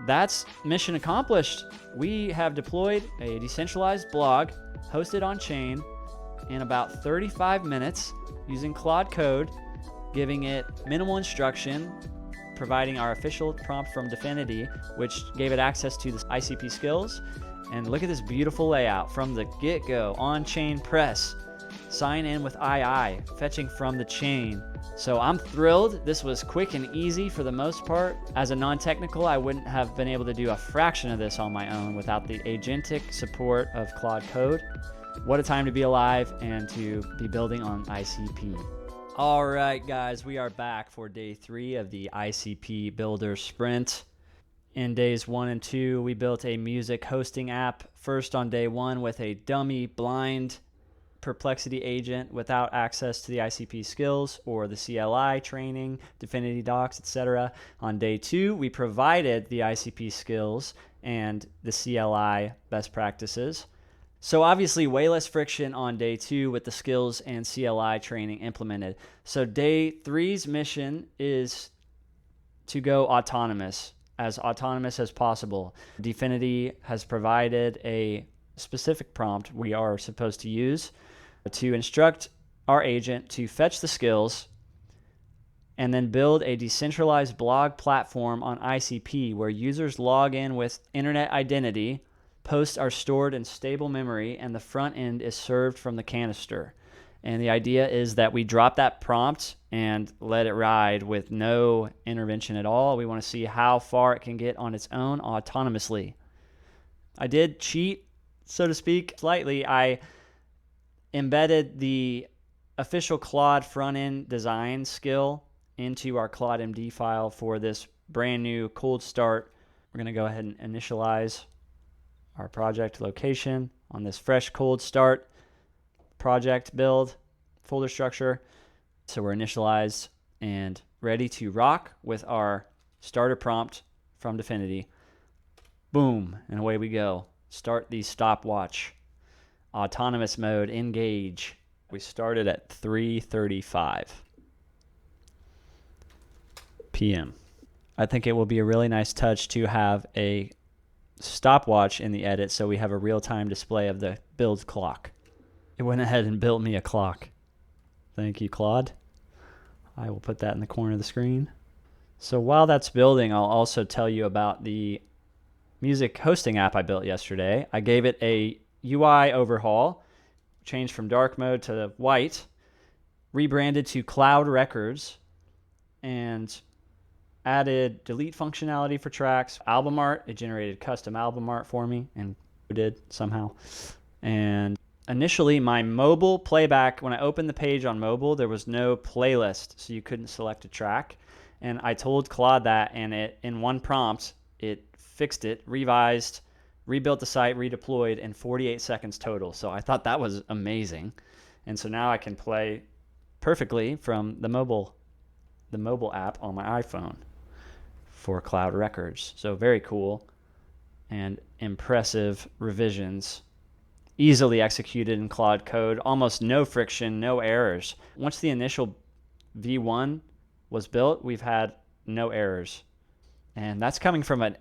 that's mission accomplished. We have deployed a decentralized blog hosted on chain in about 35 minutes using Claude Code, giving it minimal instruction, providing our official prompt from DFINITY, which gave it access to the ICP skills. And look at this beautiful layout from the get-go, on-chain press, sign in with II, fetching from the chain. So I'm thrilled. This was quick and easy for the most part. As a non-technical, I wouldn't have been able to do a fraction of this on my own without the agentic support of Claude Code. What a time to be alive and to be building on ICP. All right, guys, we are back for day 3 of the ICP Builder Sprint. In days 1 and 2, we built a music hosting app. First on day 1 with a dummy blind Perplexity agent without access to the ICP skills or the CLI training, DFINITY docs, etc. On day 2, we provided the ICP skills and the CLI best practices. So obviously way less friction on day 2 with the skills and CLI training implemented. So day 3's mission is to go autonomous as possible. DFINITY has provided a specific prompt we are supposed to use to instruct our agent to fetch the skills and then build a decentralized blog platform on ICP where users log in with internet identity, posts are stored in stable memory, and the front end is served from the canister. And the idea is that we drop that prompt and let it ride with no intervention at all. We want to see how far it can get on its own autonomously. I did cheat, so to speak, slightly. I embedded the official Claude front-end design skill into our Claude MD file for this brand new cold start. We're going to go ahead and initialize our project location on this fresh cold start project build folder structure. So we're initialized and ready to rock with our starter prompt from DFINITY. Boom, and away we go. Start the stopwatch. Autonomous mode, engage. We started at 3:35 p.m. I think it will be a really nice touch to have a stopwatch in the edit so we have a real-time display of the build clock. It went ahead and built me a clock. Thank you, Claude. I will put that in the corner of the screen. So while that's building, I'll also tell you about the music hosting app I built yesterday. I gave it a UI overhaul, changed from dark mode to white, rebranded to Cloud Records, and added delete functionality for tracks, album art. It generated custom album art for me, and did somehow. And initially, my mobile playback, when I opened the page on mobile, there was no playlist, so you couldn't select a track. And I told Claude that, and it, in one prompt, it fixed it, revised, rebuilt the site, redeployed in 48 seconds total. So I thought that was amazing. And so now I can play perfectly from the mobile app on my iPhone for Cloud Records. So very cool and impressive revisions. Easily executed in Claude Code, almost no friction, no errors. Once the initial V1 was built, we've had no errors. And that's coming from a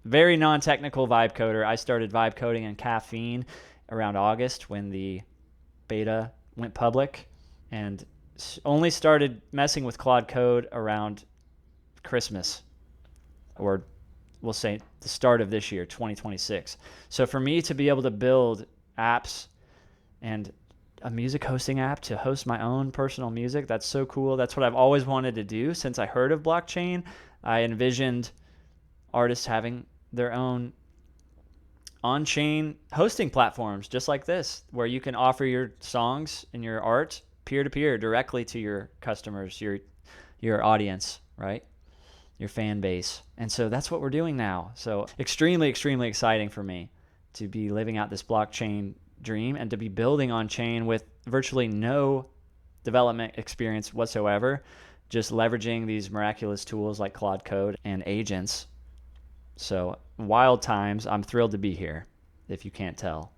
very non-technical vibe coder. I started vibe coding in Caffeine around August when the beta went public, and only started messing with Claude Code around Christmas, or we'll say the start of this year, 2026. So for me to be able to build apps and a music hosting app to host my own personal music, that's so cool. That's what I've always wanted to do since I heard of blockchain. I envisioned artists having their own on-chain hosting platforms just like this, where you can offer your songs and your art peer-to-peer directly to your customers, your audience, right? Your fan base. And so that's what we're doing now. So extremely, extremely exciting for me to be living out this blockchain dream and to be building on chain with virtually no development experience whatsoever, just leveraging these miraculous tools like Claude Code and agents. So wild times. I'm thrilled to be here, if you can't tell.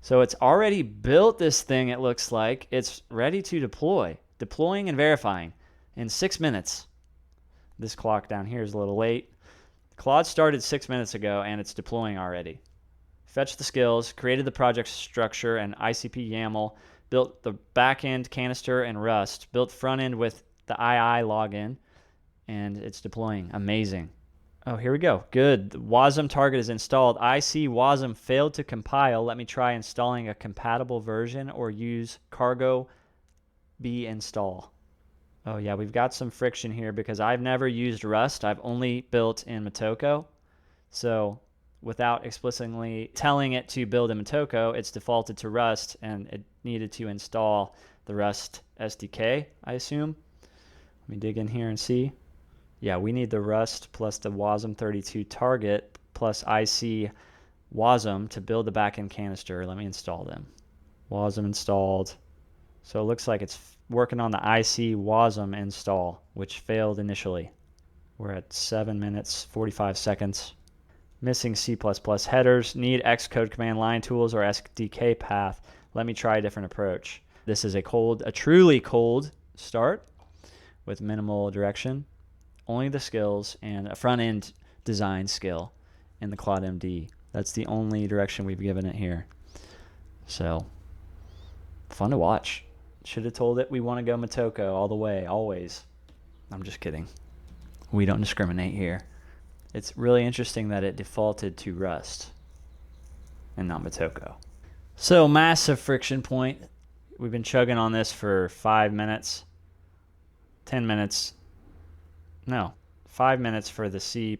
So it's already built this thing, it looks like. It's ready to deploy. Deploying and verifying in 6 minutes. This clock down here is a little late. Claude started 6 minutes ago and it's deploying already. Fetched the skills, created the project structure and ICP YAML, built the backend canister and Rust, built front end with the II login, and it's deploying. Amazing. Oh, here we go. Good. The WASM target is installed. I see WASM failed to compile. Let me try installing a compatible version or use cargo b install. Oh yeah, we've got some friction here because I've never used Rust. I've only built in Motoko. So without explicitly telling it to build in Motoko, it's defaulted to Rust and it needed to install the Rust SDK, I assume. Let me dig in here and see. Yeah, we need the Rust plus the WASM32 target plus IC WASM to build the backend canister. Let me install them. WASM installed. So it looks like it's working on the IC WASM install, which failed initially. We're at 7 minutes, 45 seconds. Missing C++ headers. Need Xcode command line tools or SDK path. Let me try a different approach. This is a truly cold start with minimal direction. Only the skills and a front-end design skill in the Claude MD. That's the only direction we've given it here. So, fun to watch. Should have told it we want to go Motoko all the way, always. I'm just kidding. We don't discriminate here. It's really interesting that it defaulted to Rust and not Motoko. So, massive friction point. We've been chugging on this for 5 minutes, 10 minutes. No, 5 minutes for the C++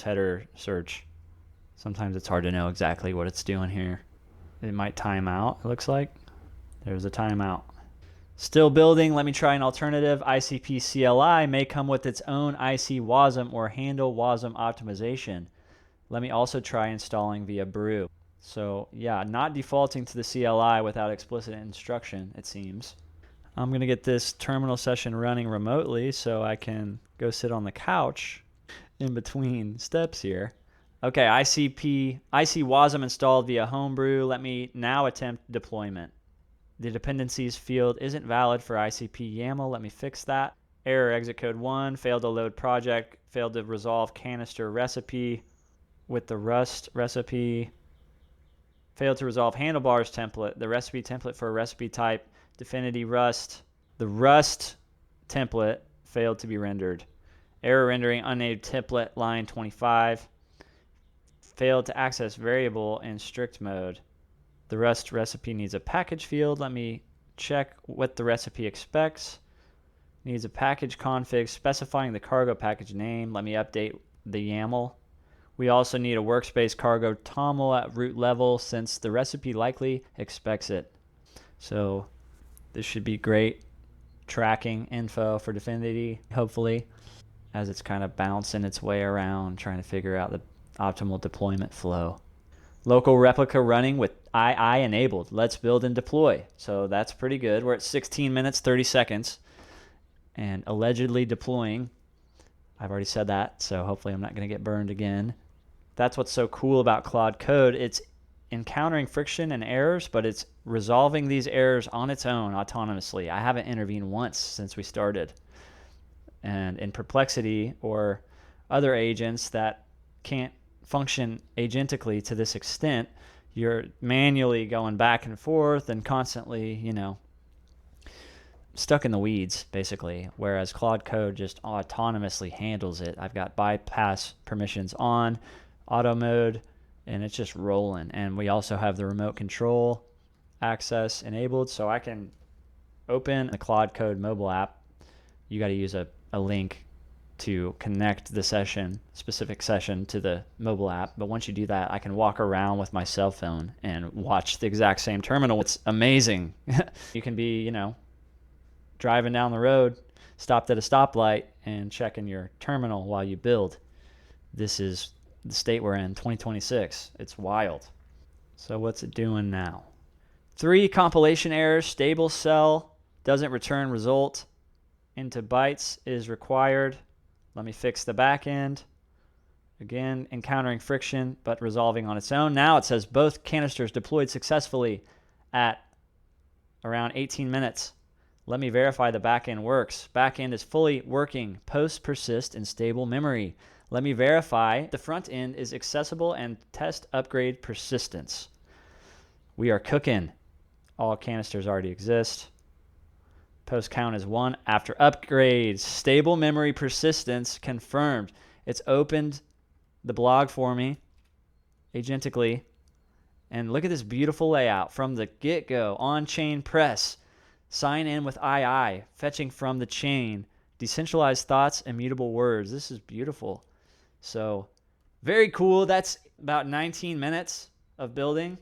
header search. Sometimes it's hard to know exactly what it's doing here. It might time out, it looks like. There's a timeout. Still building. Let me try an alternative. ICP CLI may come with its own IC WASM or handle WASM optimization. Let me also try installing via brew. So yeah, not defaulting to the CLI without explicit instruction, it seems. I'm going to get this terminal session running remotely so I can go sit on the couch in between steps here. Okay, IC WASM installed via homebrew. Let me now attempt deployment. The dependencies field isn't valid for ICP YAML. Let me fix that. Error exit code 1, failed to load project, failed to resolve canister recipe with the Rust recipe, failed to resolve handlebars template, the recipe template for a recipe type, DFINITY Rust. The Rust template failed to be rendered. Error rendering unnamed template line 25. Failed to access variable in strict mode. The Rust recipe needs a package field. Let me check what the recipe expects. Needs a package config specifying the cargo package name. Let me update the YAML. We also need a workspace cargo toml at root level since the recipe likely expects it. So this should be great tracking info for DFINITY, hopefully, as it's kind of bouncing its way around, trying to figure out the optimal deployment flow. Local replica running with II enabled. Let's build and deploy. So that's pretty good. We're at 16 minutes, 30 seconds. And allegedly deploying. I've already said that, so hopefully I'm not going to get burned again. That's what's so cool about Claude Code. It's encountering friction and errors, but it's resolving these errors on its own autonomously. I haven't intervened once since we started. And in Perplexity or other agents that can't function agentically to this extent, you're manually going back and forth and constantly, stuck in the weeds, basically, whereas Claude Code just autonomously handles it. I've got bypass permissions on, auto mode, and it's just rolling. And we also have the remote control access enabled, so I can open the Claude Code mobile app. You got to use a link to connect the specific session to the mobile app. But once you do that, I can walk around with my cell phone and watch the exact same terminal. It's amazing. You can be, driving down the road, stopped at a stoplight, and checking your terminal while you build. This is the state we're in, 2026. It's wild. So what's it doing now? 3 compilation errors. Stable cell doesn't return result. Into bytes is required. Let me fix the back end. Again, encountering friction, but resolving on its own. Now it says both canisters deployed successfully at around 18 minutes. Let me verify the backend works. Backend is fully working. Posts persist in stable memory. Let me verify the front end is accessible and test upgrade persistence. We are cooking. All canisters already exist. Post count is 1 after upgrades. Stable memory persistence confirmed. It's opened the blog for me agentically. And look at this beautiful layout from the get-go. On-chain press. Sign in with II. Fetching from the chain. Decentralized thoughts, immutable words. This is beautiful. So very cool. That's about 19 minutes of building.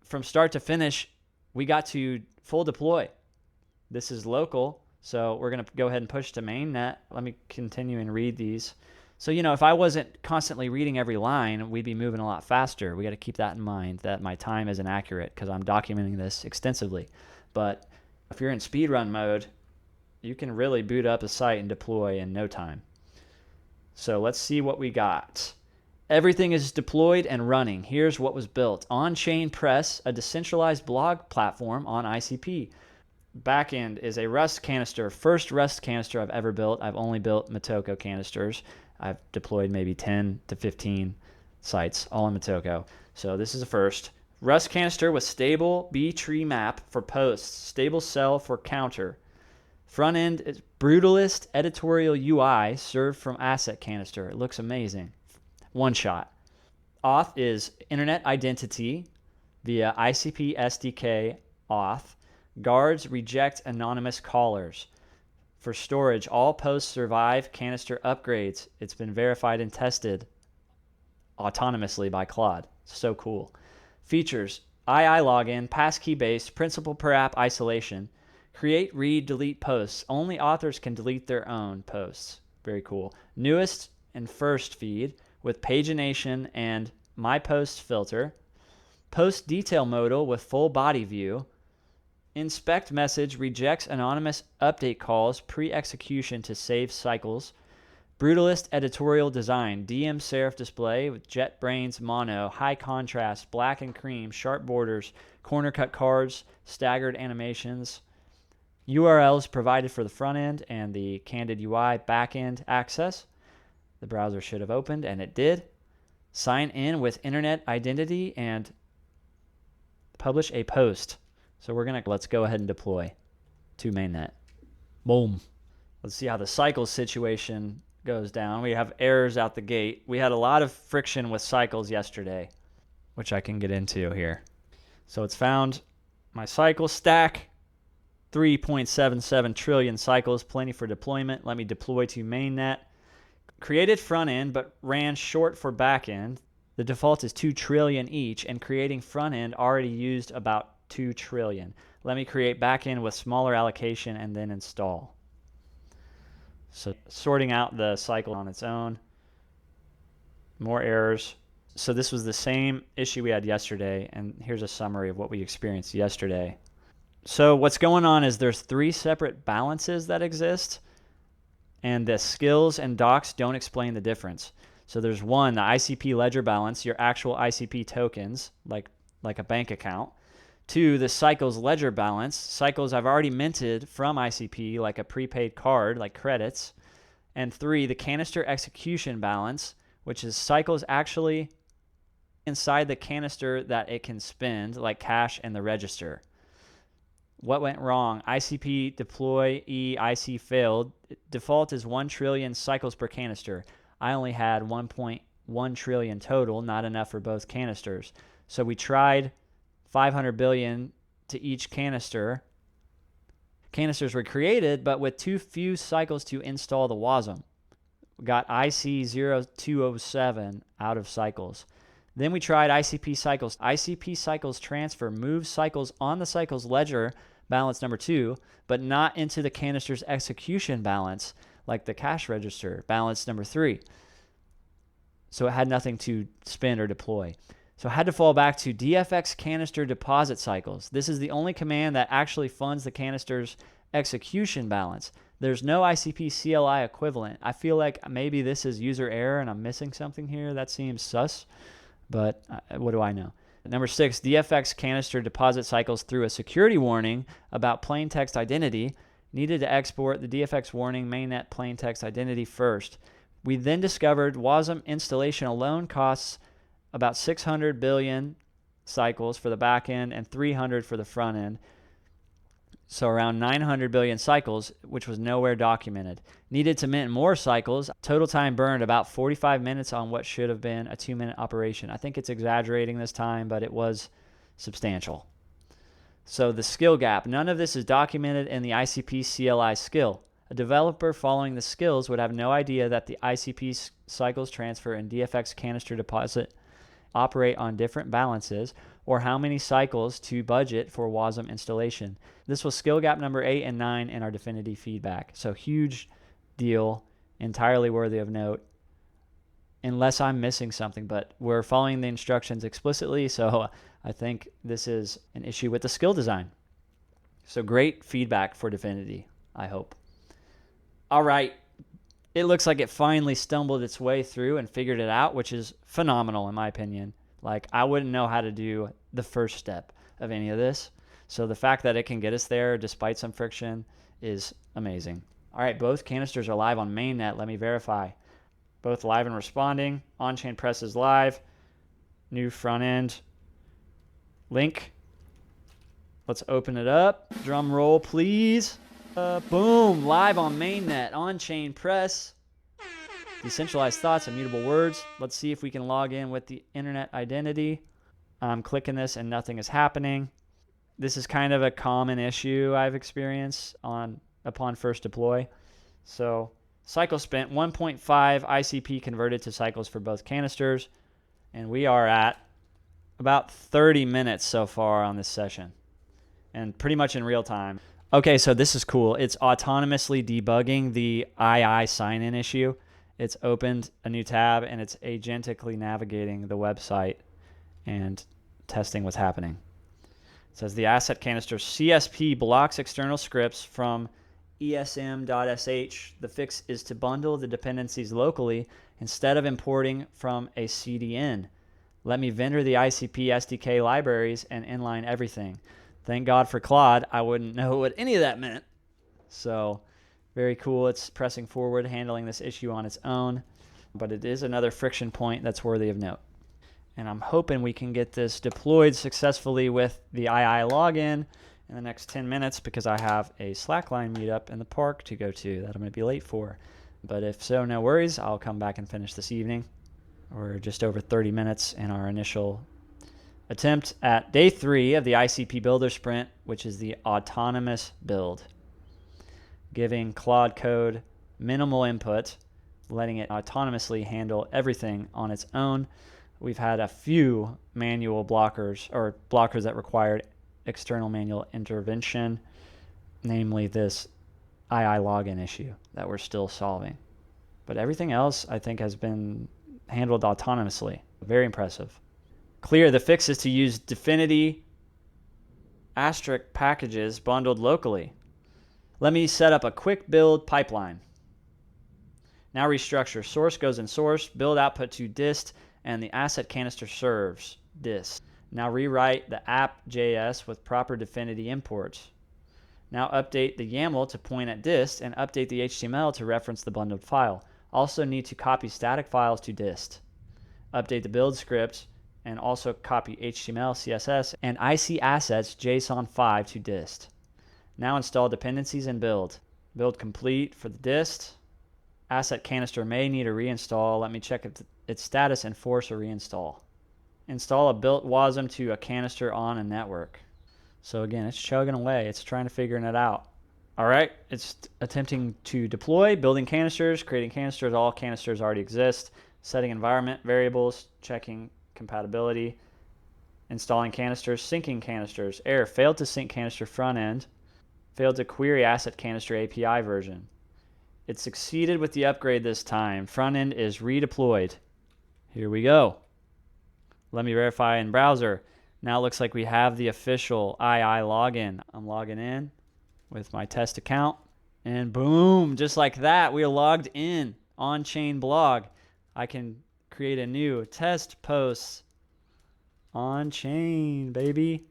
From start to finish, we got to full deploy. This is local, so we're going to go ahead and push to mainnet. Let me continue and read these. So, if I wasn't constantly reading every line, we'd be moving a lot faster. We got to keep that in mind, that my time isn't accurate because I'm documenting this extensively. But if you're in speedrun mode, you can really boot up a site and deploy in no time. So let's see what we got. Everything is deployed and running. Here's what was built. On-chain press, a decentralized blog platform on ICP. Backend is a Rust canister. First Rust canister I've ever built. I've only built Motoko canisters. I've deployed maybe 10 to 15 sites, all in Motoko. So this is a first. Rust canister with stable B-tree map for posts. Stable cell for counter. Front end is brutalist editorial UI served from asset canister. It looks amazing. One shot. Auth is internet identity via ICP SDK auth. Guards reject anonymous callers. For storage, all posts survive canister upgrades. It's been verified and tested autonomously by Claude. So cool. Features: II login, passkey based, principal per app isolation. Create, read, delete posts. Only authors can delete their own posts. Very cool. Newest and first feed with pagination and my post filter. Post detail modal with full body view. Inspect message rejects anonymous update calls pre-execution to save cycles. Brutalist editorial design. DM serif display with JetBrains mono, high contrast, black and cream, sharp borders, corner cut cards, staggered animations. URLs provided for the front end and the candid UI backend access. The browser should have opened, and it did. Sign in with internet identity and publish a post. So let's go ahead and deploy to mainnet. Boom. Let's see how the cycles situation goes down. We have errors out the gate. We had a lot of friction with cycles yesterday, which I can get into here. So it's found my cycle stack. 3.77 trillion cycles, plenty for deployment. Let me deploy to mainnet. Created front end, but ran short for back end. The default is 2 trillion each, and creating front end already used about 2 trillion. Let me create back end with smaller allocation and then install. So sorting out the cycle on its own. More errors. So this was the same issue we had yesterday, and here's a summary of what we experienced yesterday. So what's going on is there's 3 separate balances that exist, and the skills and docs don't explain the difference. So there's one, the ICP ledger balance, your actual ICP tokens, like a bank account. 2, the cycles ledger balance, cycles I've already minted from ICP, like a prepaid card, like credits. And 3, the canister execution balance, which is cycles actually inside the canister that it can spend, like cash and the register. What went wrong? ICP deploy IC failed. Default is 1 trillion cycles per canister. I only had 1.1 trillion total, not enough for both canisters. So we tried 500 billion to each canister. Canisters were created, but with too few cycles to install the WASM. We got IC0207 out of cycles. Then we tried ICP cycles. ICP cycles transfer moves cycles on the cycles ledger balance number 2, but not into the canister's execution balance, like the cash register balance number 3. So it had nothing to spend or deploy. So I had to fall back to DFX canister deposit cycles. This is the only command that actually funds the canister's execution balance. There's no ICP CLI equivalent. I feel like maybe this is user error and I'm missing something here. That seems sus. But what do I know? Number 6, DFX canister deposit cycles through a security warning about plain text identity. Needed to export the DFX warning mainnet plain text identity first. We then discovered WASM installation alone costs about 600 billion cycles for the back end and 300 for the front end. So around 900 billion cycles, which was nowhere documented. Needed to mint more cycles. Total time burned about 45 minutes on what should have been a 2-minute operation. I think it's exaggerating this time, but it was substantial. So the skill gap. None of this is documented in the ICP CLI skill. A developer following the skills would have no idea that the ICP cycles transfer and DFX canister deposit operate on different balances, or how many cycles to budget for WASM installation. This was skill gap number 8 and 9 in our DFINITY feedback. So huge deal, entirely worthy of note, unless I'm missing something, but we're following the instructions explicitly, so I think this is an issue with the skill design. So great feedback for DFINITY, I hope. All right, it looks like it finally stumbled its way through and figured it out, which is phenomenal in my opinion. Like, I wouldn't know how to do the first step of any of this. So the fact that it can get us there despite some friction is amazing. All right, both canisters are live on Mainnet. Let me verify. Both live and responding. On-chain press is live. New front end link. Let's open it up. Drum roll, please. Boom, live on Mainnet. On-chain press. Decentralized thoughts, immutable words. Let's see if we can log in with the internet identity. I'm clicking this and nothing is happening. This is kind of a common issue I've experienced upon first deploy. So cycle spent 1.5 ICP converted to cycles for both canisters. And we are at about 30 minutes so far on this session. And pretty much in real time. Okay, so this is cool. It's autonomously debugging the II sign-in issue. It's opened a new tab and it's agentically navigating the website and testing what's happening. It says the asset canister CSP blocks external scripts from esm.sh. The fix is to bundle the dependencies locally instead of importing from a CDN. Let me vendor the ICP SDK libraries and inline everything. Thank God for Claude. I wouldn't know what any of that meant. So very cool. It's pressing forward, handling this issue on its own, but it is another friction point that's worthy of note. And I'm hoping we can get this deployed successfully with the II login in the next 10 minutes because I have a Slackline meetup in the park to go to that I'm going to be late for. But if so, no worries. I'll come back and finish this evening. We're just over 30 minutes in our initial attempt at day 3 of the ICP Builder Sprint, which is the autonomous build. Giving Claude Code minimal input, letting it autonomously handle everything on its own. We've had a few manual blockers or blockers that required external manual intervention, namely this II login issue that we're still solving. But everything else I think has been handled autonomously. Very impressive. Clear, the fix is to use DFINITY asterisk packages bundled locally. Let me set up a quick build pipeline. Now restructure. Source goes in source, build output to dist, and the asset canister serves dist. Now rewrite the app.js with proper DFINITY imports. Now update the YAML to point at dist and update the HTML to reference the bundled file. Also need to copy static files to dist. Update the build script and also copy HTML, CSS, and IC assets JSON 5 to dist. Now install dependencies and build. Build complete for the dist. Asset canister may need a reinstall. Let me check its status and force a reinstall. Install a built WASM to a canister on a network. So again, it's chugging away. It's trying to figure it out. All right, it's attempting to deploy, building canisters, creating canisters. All canisters already exist. Setting environment variables, checking compatibility, installing canisters, syncing canisters. Error, failed to sync canister front end. Failed to query asset canister API version. It succeeded with the upgrade this time. Front end is redeployed. Here we go. Let me verify in browser. Now it looks like we have the official II login. I'm logging in with my test account. And boom, just like that, we are logged in on-chain blog. I can create a new test post on-chain, baby.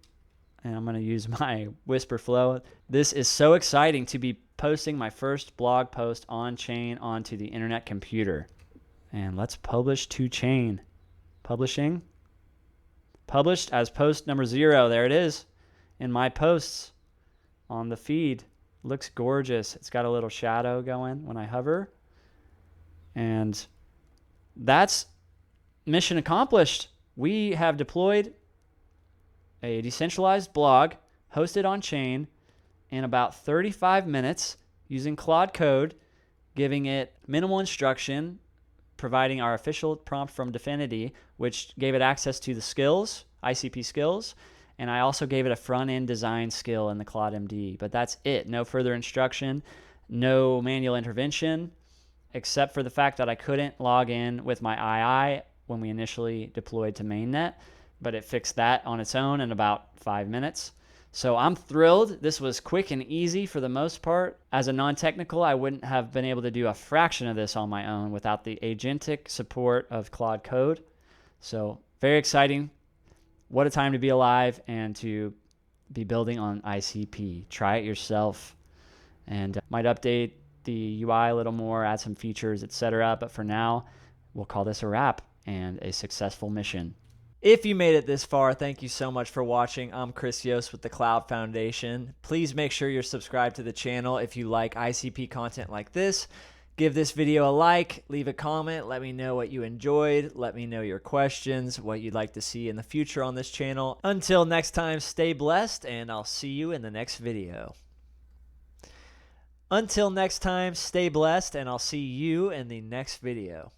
And I'm going to use my whisper flow. This is so exciting to be posting my first blog post on chain onto the internet computer. And let's publish to chain. Publishing. Published as post number 0. There it is in my posts on the feed. Looks gorgeous. It's got a little shadow going when I hover. And that's mission accomplished. We have deployed a decentralized blog hosted on chain in about 35 minutes using Claude Code, giving it minimal instruction, providing our official prompt from DFINITY, which gave it access to the skills, ICP skills, and I also gave it a front-end design skill in the Claude MD. But that's it. No further instruction, no manual intervention, except for the fact that I couldn't log in with my II when we initially deployed to Mainnet, but it fixed that on its own in about 5 minutes. So I'm thrilled. This was quick and easy for the most part. As a non-technical, I wouldn't have been able to do a fraction of this on my own without the agentic support of Claude Code. So very exciting. What a time to be alive and to be building on ICP. Try it yourself, and might update the UI a little more, add some features, etc. But for now, we'll call this a wrap and a successful mission. If you made it this far, thank you so much for watching. I'm Chris Yost with the Cloud Foundation. Please make sure you're subscribed to the channel if you like ICP content like this. Give this video a like, leave a comment, let me know what you enjoyed, let me know your questions, what you'd like to see in the future on this channel. Until next time, stay blessed, and I'll see you in the next video. Until next time, stay blessed, and I'll see you in the next video.